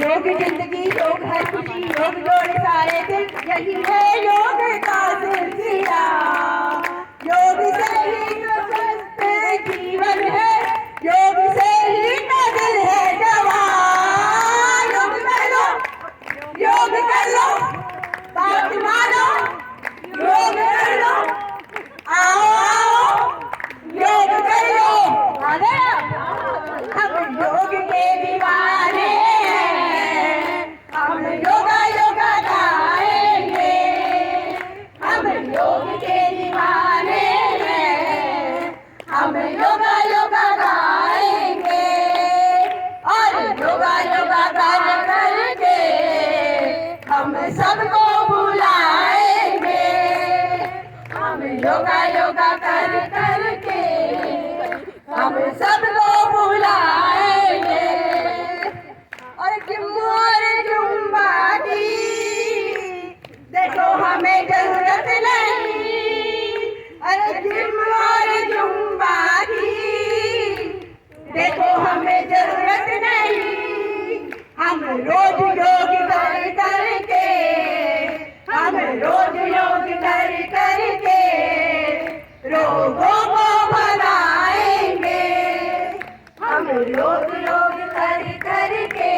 योग जिंदगी, योग हर खुशी, योग जोड़े सारे दिल, यही है योग का सिलसिला। योग से ही तो स्वस्थ जीवन है, योग से ही तो दिल है जवान। योग कर लो, योग कर लो, बात मानो, योग कर लो, आओ आओ, योग कर लो। हम योग के दीवाने हैं, हम योगा योगा गाएंगे। हम योग के दीवाने हैं, हम योगा योगा गाएंगे। और योगा योगा कर करके हम सबको बुलाएंगे। हम योगा योगा कर करके हम सबको बुलाएंगे। और जुम्बा की देखो हमें जरूरत नहीं। अरे जुम्बा की देखो हमें जरूरत नहीं। हम रोज योग कर करके, हम रोज योग कर करके रोगों को भगाएंगे। हम योग योग कर करके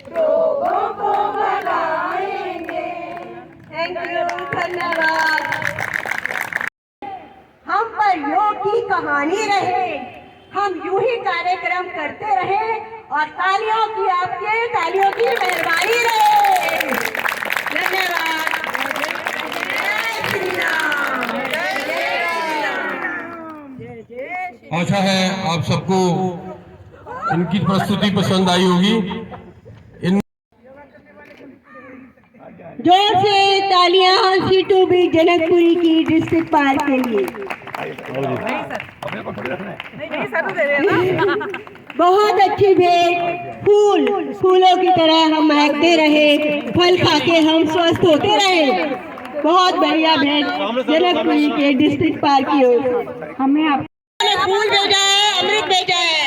रोगों को भगाएंगे। थैंक यू, धन्यवाद। हम पर योग की कहानी रहे, हम यूं ही कार्यक्रम करते रहे और तालियों की आपके तालियों की मेहरबानी रहे। धन्यवाद। आशा है आप सबको इनकी प्रस्तुति पसंद आई होगी। जोर से तालियां C2B जनकपुरी की डिस्ट्रिक्ट पार्क के लिए। बहुत अच्छी भेंट, फूलों की तरह हम महकते रहे, फल खाके हम स्वस्थ होते रहे। बहुत बढ़िया भेंट जनकपुरी के डिस्ट्रिक्ट पार्क की ओर। हमें आप फूल भेजा है, अमृत भेजा है,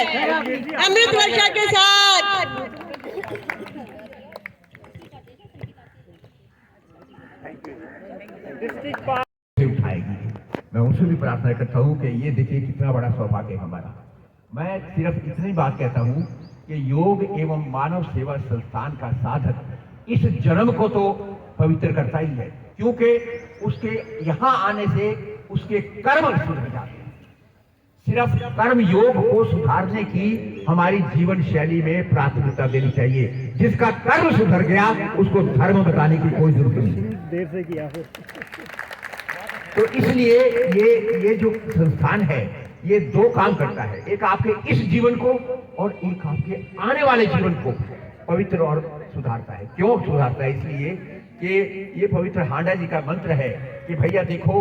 अमृत वर्षा के साथ। उठाएगी। मैं उनसे भी प्रार्थना करता हूँ कि ये देखिए कितना बड़ा सौभाग्य हमारा। मैं सिर्फ इतनी बात कहता हूँ कि योग एवं मानव सेवा संस्थान का साधक इस जन्म को तो पवित्र करता ही है, क्योंकि उसके यहाँ आने से उसके कर्म सुधर जाते हैं। सिर्फ कर्म योग को सुधारने की हमारी जीवन शैली में प्राथमिकता देनी चाहिए। जिसका कर्म सुधर गया उसको धर्म बताने की कोई जरूरत नहीं। देर से किया हो तो इसलिए ये जो संस्थान है ये दो काम करता है, एक आपके इस जीवन को और एक आपके आने वाले जीवन को पवित्र और सुधारता है। क्यों सुधारता है? इसलिए कि ये पवित्र हांडा जी का मंत्र है कि भैया देखो,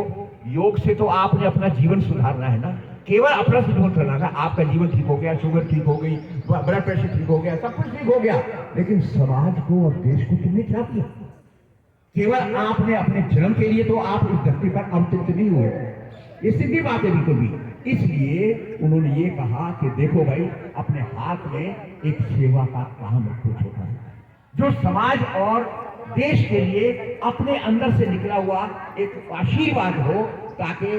योग से तो आपने अपना जीवन सुधारना है ना, केवल अपना जीवन सुधारना। आपका जीवन ठीक हो गया, शुगर ठीक हो गई, ब्लड प्रेशर ठीक हो गया, सब कुछ ठीक हो गया, लेकिन समाज को और देश को तुमने क्या किया? केवल आपने अपने जन्म के लिए तो आप इस धरती पर अवतरित नहीं हुए, ये सीधी बात है बिल्कुल भी। इसलिए उन्होंने ये कहा कि देखो भाई, अपने हाथ में एक सेवा का काम रखो छोटा, जो समाज और देश के लिए अपने अंदर से निकला हुआ एक आशीर्वाद हो, ताकि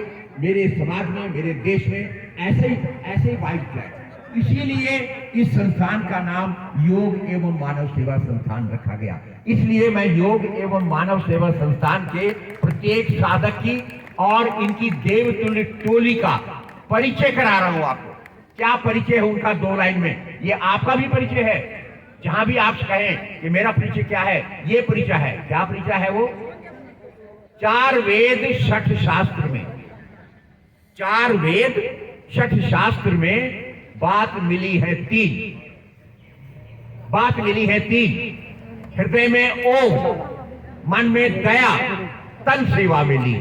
मेरे समाज में, मेरे देश में ऐसे ही वाइट जाए। इसीलिए इस संस्थान का नाम योग एवं मानव सेवा संस्थान रखा गया। इसलिए मैं योग एवं मानव सेवा संस्थान के प्रत्येक साधक की और इनकी देवतुल्य टोली का परिचय करा रहा हूं आपको। क्या परिचय है उनका? 2 लाइन में। ये आपका भी परिचय है, जहां भी आप कहें कि मेरा परिचय क्या है, ये परिचय है। क्या परिचय है वो? 4 वेद 6 शास्त्र में, 4 वेद 6 शास्त्र में बात मिली है 3। बात मिली है 3। हृदय में ओम, मन में दया, तन सेवा मिली।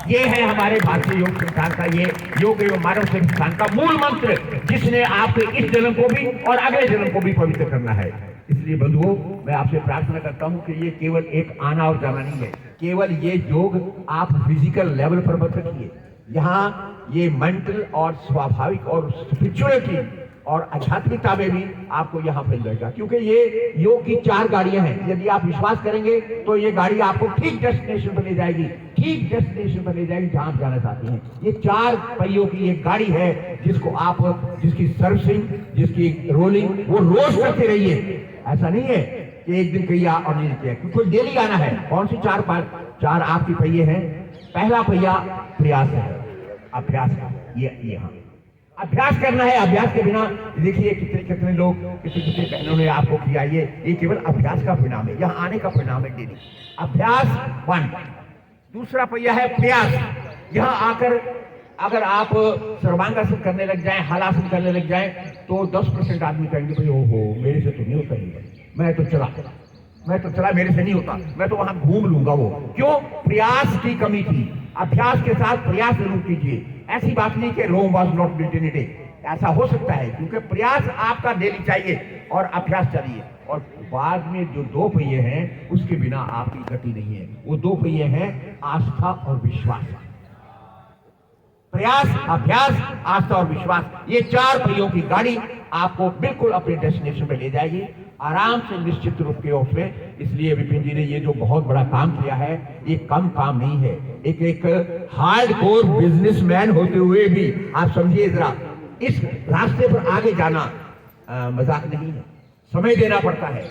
ये है हमारे भारतीय योग संस्थान का, ये योग एवं मानव सेवा संस्थान का मूल मंत्र, जिसने आपके इस जन्म को भी और अगले जन्म को भी पवित्र करना है। इसलिए बंधुओं, मैं आपसे प्रार्थना करता हूं कि ये केवल एक आना और जाना नहीं है, केवल ये योग आप फिजिकल लेवल पर मत रखिए। यहाँ ये मेंटल और स्वाभाविक और स्पिरिचुअलिटी और आध्यात्मिकता में भी आपको यहाँ मिल जाएगा, क्योंकि ये योग की 4 गाड़ियां हैं। यदि आप विश्वास करेंगे तो ये गाड़ी आपको ठीक डेस्टिनेशन पर ले जाएगी, ठीक डेस्टिनेशन पर ले जाएगी जहां आप जाना चाहते हैं। ये 4 पहियों की एक गाड़ी है जिसको आप, जिसकी सर्विसिंग, जिसकी रोलिंग वो रोज करते रहिए। ऐसा नहीं है कि एक दिन किया और नहीं किया, क्योंकि डेली आना है। कौन सी 4 आपकी पहिए हैं? पहला पहिया प्रयास है, अभ्यास का। ये हाँ अभ्यास करना है। अभ्यास के बिना देखिए कितने लोग, कितने बहनों ने आपको किया। ये केवल अभ्यास का परिणाम है, यहाँ आने का परिणाम है डेली। अभ्यास 1। दूसरा पहिया है प्रयास। यहाँ आकर अगर आप सर्वांगासन करने लग जाएं, हलासन करने लग जाएं, तो 10% आदमी कहेंगे भाई ओहो मेरे से तो नहीं होता ही, मैं तो चला मेरे से नहीं होता, मैं तो वहां घूम लूंगा। वो क्यों? प्रयास की कमी थी। अभ्यास के साथ प्रयास जरूर कीजिए। ऐसी बात नहीं कि Rome was not built in a day, ऐसा हो सकता है, क्योंकि प्रयास आपका डेली चाहिए और अभ्यास चाहिए। और बाद में जो 2 पहिए हैं उसके बिना आपकी गति नहीं है। वो 2 पहिए हैं आस्था और विश्वास। प्रयास, अभ्यास, आस्था और विश्वास, ये 4 पहियों की गाड़ी आपको बिल्कुल अपने डेस्टिनेशन पे ले जाएगी, आराम से, निश्चित रूप के उसमें। इसलिए विपिन जी ने ये जो बहुत बड़ा काम किया है, ये कम काम नहीं है। एक हार्डकोर बिजनेसमैन होते हुए भी आप समझिए जरा, इस रास्ते पर आगे जाना मजाक नहीं है। समय देना पड़ता है,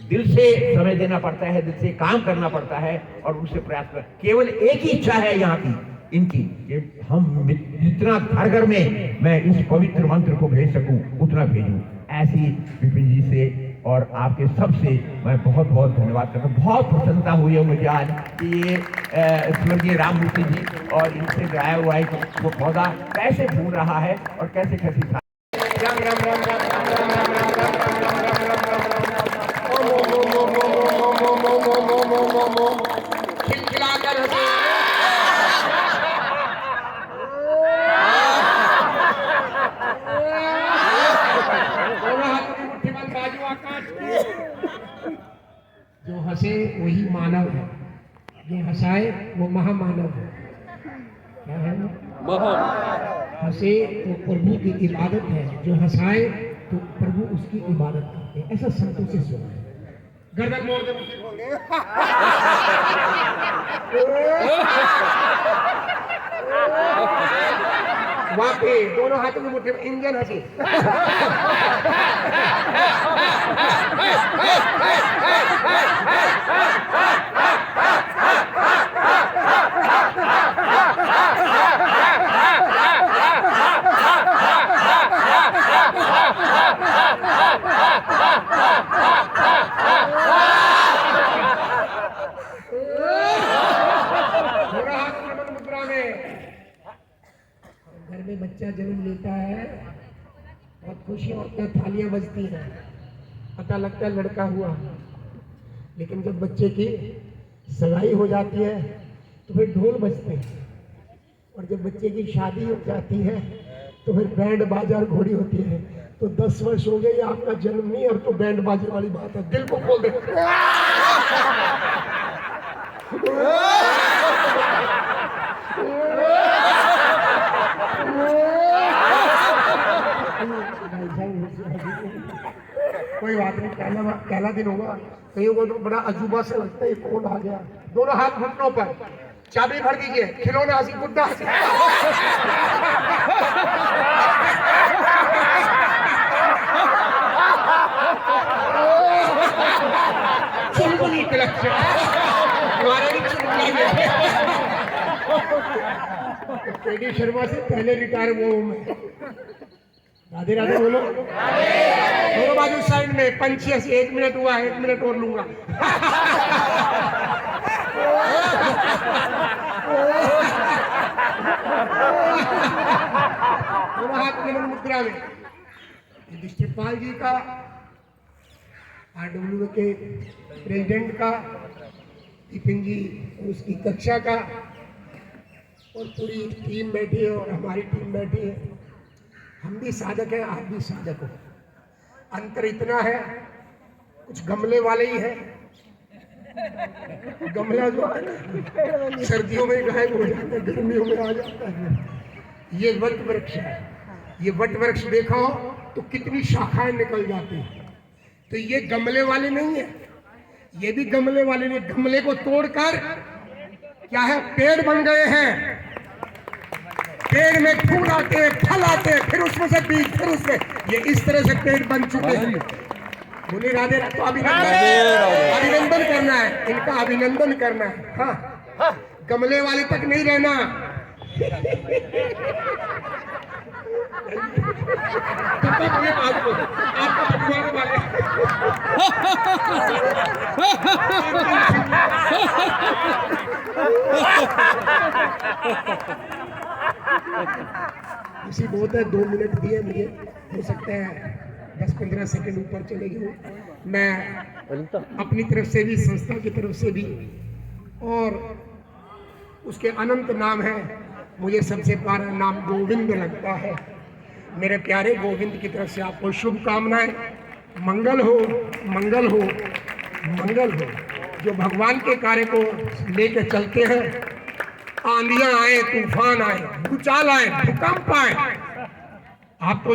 दिल से समय देना पड़ता है, दिल से काम करना पड़ता है और उनसे प्रयास कर। केवल एक ही इच्छा है यहाँ की, इनकी, कि हम जितना घर में मैं इस पवित्र मंत्र को भेज सकूं उतना भेजूं। ऐसी विपिन जी से और आपके सबसे मैं बहुत बहुत धन्यवाद करता हूँ। बहुत प्रसन्नता हुई है मुझे आज कि ये स्वर्गीय राममूर्ति जी और इनसे गाया हुआ है वो पौधा कैसे फूल रहा है और कैसे कैसे राम राम राम राम राम राम राम राम जो हंसे वही मानव है, जो हंसाए वो महामानव है। क्या है? हंसे तो प्रभु की इबादत है, जो हंसाए तो प्रभु उसकी इबादत करते हैं। ऐसा संतों से सुना है। गर्दन मोड़ दे, वहां पे दोनों हाथों की मुट्ठी में इंजन हंसी। घर में बच्चा जन्म लेता है, बहुत खुशी होती है, थालियां बजती हैं, पता लगता है लड़का हुआ। लेकिन जब बच्चे की सगाई हो जाती है तो फिर ढोल बजते हैं, और जब बच्चे की शादी हो जाती है तो फिर बैंड बाजा और घोड़ी होती है। तो 10 वर्ष हो गए आपका जन्म नहीं, और तो बैंड बाजे वाली बात है, दिल को खोल दे। कोई बात नहीं, पहला दिन होगा, कईयों को तो बड़ा अजूबा से लगता है कौन आ गया। दोनों हाथ घुटनों पर, चाबी भर दीजिए, खिलौना हंसी, गुड्डा हंसी। चुलबुली कलेक्शन हमारे भी चुलबुली। केडी शर्मा से पहले रिटायर हुआ हूं मैं। राधे राधे बोलो। दोनों बाजू साइड में पंछी ऐसी, 1 मिनट हुआ, 1 मिनट और लूंगा। दोनों हाथ में मुद्रा में। युधिष्ठिरपाल जी का, RWA के प्रेसिडेंट का, विपिन जी उसकी कक्षा का, और पूरी टीम बैठी है और हमारी टीम बैठी है। हम भी साधक हैं, आप भी साधक हो। अंतर इतना है, कुछ गमले वाले ही है। गमला जो है सर्दियों में गायब हो जाता है, गर्मियों में आ जाता है। ये वट वृक्ष है। ये वट वृक्ष देखो तो कितनी शाखाएं निकल जाती हैं। तो ये गमले वाले नहीं है, ये भी गमले वाले नहीं, गमले को तोड़कर क्या है, पेड़ बन गए हैं। पेड़ में फूल आते हैं, फल आते हैं, फिर उसमें से बीज, फिर उसमें, ये इस तरह से पेड़ बन चुके हैं। बोले राधे, तो अभिनंदन करना है, इनका अभिनंदन करना है। हाँ, गमले वाले तक नहीं रहना। इसी बहुत है, 2 मिनट दिए मुझे, हो सकता है 10-15 सेकंड ऊपर चले गए। मैं अपनी तरफ से भी, संस्था की तरफ से भी, और उसके अनंत नाम है, मुझे सबसे प्यारा नाम गोविंद लगता है। मेरे प्यारे गोविंद की तरफ से आपको शुभकामनाएं। मंगल हो, मंगल हो, मंगल हो। जो भगवान के कार्य को लेकर चलते हैं, आंधियां आए, तूफान आए, भूचाल आए, भूकंप आए। आप तो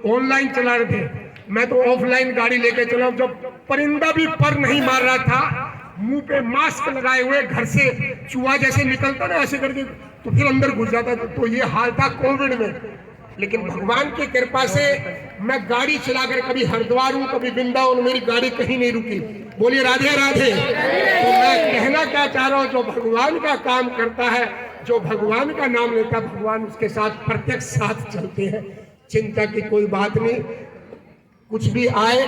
ऑनलाइन चला रहे थे, मैं तो ऑफलाइन गाड़ी लेके चला। जब परिंदा भी पर नहीं मार रहा था, मुंह पे मास्क लगाए हुए, घर से चूहा जैसे निकलता ना ऐसे करके, तो फिर अंदर घुस जाता था। तो ये हाल था कोविड में। लेकिन भगवान की कृपा से मैं गाड़ी चलाकर कभी हरिद्वार हूँ, कभी वृंदावन, मेरी गाड़ी कहीं नहीं रुकी। बोलिए राधे राधे। तो मैं कहना क्या चाह रहा हूँ, जो भगवान का काम करता है, जो भगवान का नाम लेता है, भगवान उसके साथ प्रत्यक्ष साथ चलते हैं। चिंता की कोई बात नहीं, कुछ भी आए,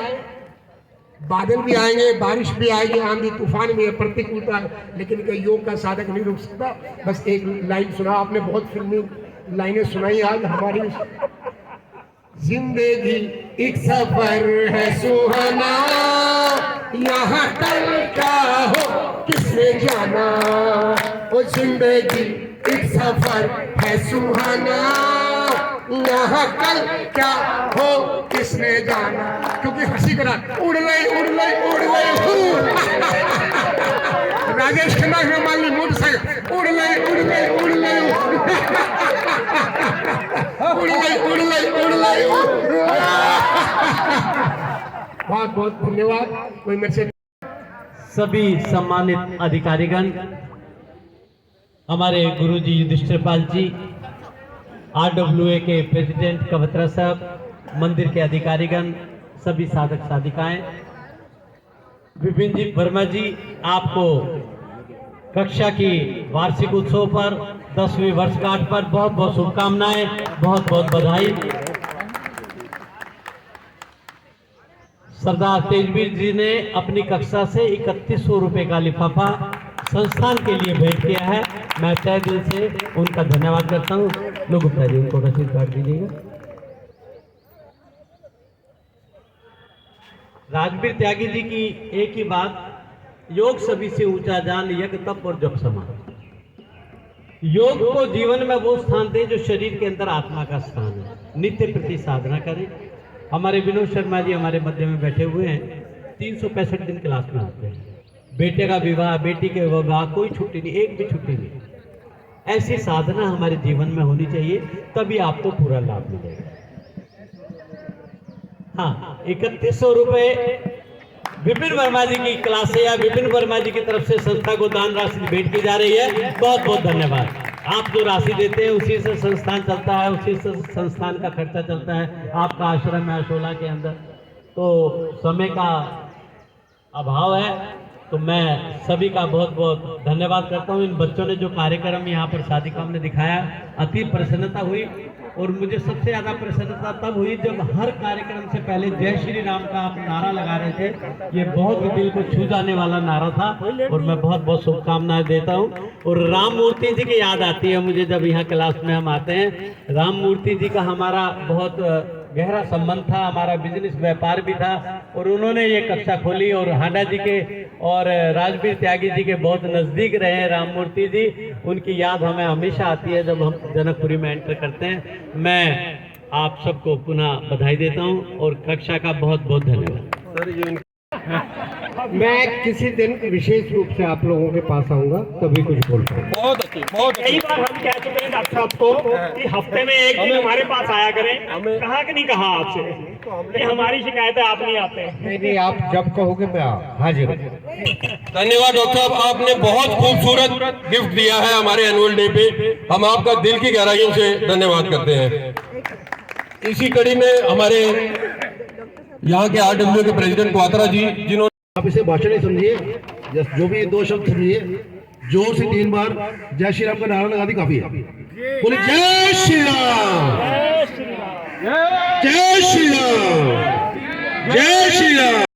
बादल भी आएंगे, बारिश भी आएगी, आंधी तूफान भी है, प्रतिकूलता, लेकिन कोई योग का साधक नहीं रुक सकता। बस एक लाइन सुना आपने, बहुत फिल्मी लाइनें सुनाई आज हमारी। जिंदगी एक सफर है सुहाना, यहाँ कल क्या हो किसने जाना। ओ जिंदगी एक सफर है सुहाना, यहाँ कल क्या हो किसने जाना। क्योंकि हंसी करा, उड़ गई उड़ गई उड़ गई। राजेश खन्ना ने मान ली मोटरसाइकिल, उड़ गई उड़ गई उड़ गई उड़ गई उड़ गई उड़ गई। बहुत बहुत धन्यवाद। कोई मेरे से सभी सम्मानित अधिकारीगण, हमारे गुरुजी युधिष्ठिरपाल जी, RWA के प्रेसिडेंट कवत्रा साहब, मंदिर के अधिकारीगण, सभी साधक साधिकाएं, विपिन जी वर्मा जी, आपको कक्षा की वार्षिक उत्सव पर 10वीं वर्षगांठ पर बहुत बहुत शुभकामनाएं, बहुत बहुत बधाई। सरदार तेजवीर जी ने अपनी कक्षा से 3100 रुपए का लिफाफा संस्थान के लिए भेंट किया है। मैं तहे दिल से उनका धन्यवाद करता हूँ। लोग गुप्ता जी, उनको रसीद काट दीजिएगा। राजवीर त्यागी जी की एक ही बात, योग सभी से ऊंचा जान, यज्ञ तप और जप समान। योग को जीवन में वो स्थान दे जो शरीर के अंदर आत्मा का स्थान है। नित्य प्रति साधना करें। हमारे विनोद शर्मा जी हमारे मध्य में बैठे हुए हैं, 365 दिन क्लास में आते हैं। बेटे का विवाह, बेटी के विवाह, कोई छुट्टी नहीं, एक भी छुट्टी नहीं। ऐसी साधना हमारे जीवन में होनी चाहिए, तभी आपको पूरा लाभ मिलेगा। हाँ, 3100 रुपए विपिन वर्मा जी की क्लास से या विपिन वर्मा जी की तरफ से संस्था को दान राशि भेंट की जा रही है। बहुत बहुत धन्यवाद। आप जो राशि देते हैं उसी से संस्थान चलता है, उसी से संस्थान का खर्चा चलता है। आपका आश्रम है अशोला के अंदर, तो समय का अभाव है, तो मैं सभी का बहुत बहुत धन्यवाद करता हूँ। इन बच्चों ने जो कार्यक्रम यहाँ पर साधिकाओं ने दिखाया, अति प्रसन्नता हुई। और मुझे सबसे ज़्यादा प्रसन्नता तब हुई जब हर कार्यक्रम से पहले जय श्री राम का आप नारा लगा रहे थे। ये बहुत ही दिल को छू जाने वाला नारा था, और मैं बहुत बहुत शुभकामनाएं देता हूँ। और राम मूर्ति जी की याद आती है मुझे जब यहाँ क्लास में हम आते हैं। राम मूर्ति जी का हमारा बहुत गहरा संबंध था, हमारा बिजनेस व्यापार भी था, और उन्होंने ये कक्षा खोली। और हांडा जी के और राजवीर त्यागी जी के बहुत नज़दीक रहे हैं राम मूर्ति जी। उनकी याद हमें हमेशा आती है जब हम जनकपुरी में एंटर करते हैं। मैं आप सबको पुनः बधाई देता हूं और कक्षा का बहुत बहुत धन्यवाद। मैं किसी दिन विशेष रूप से आप लोगों के पास आऊंगा, तभी कुछ बोल पाऊंगा। बहुत अच्छी, बहुत कई बार हम कह चुके हैं डॉक्टर साहब को कि हफ्ते में एक दिन हमारे पास आया करें, कहा कि नहीं कहा आपसे ये हमारी शिकायत है, आप नहीं आते। नहीं, आप जब कहोगे मैं हाजिर हूँ। धन्यवाद डॉक्टर साहब, आपने बहुत खूबसूरत गिफ्ट दिया है हमारे एनुअल डे पे। हम आपका दिल की गहराइयों से धन्यवाद करते हैं। इसी कड़ी में हमारे यहाँ के RWA के प्रेसिडेंट क्वात्रा जी, जिन्होंने आप इसे भाषण ही समझिए, जो भी 2 शब्द समझिए, जोर से 3 बार जय श्री राम का नारा लगा दी काफी है। बोले जय श्री राम, जय श्री राम, जय श्री राम।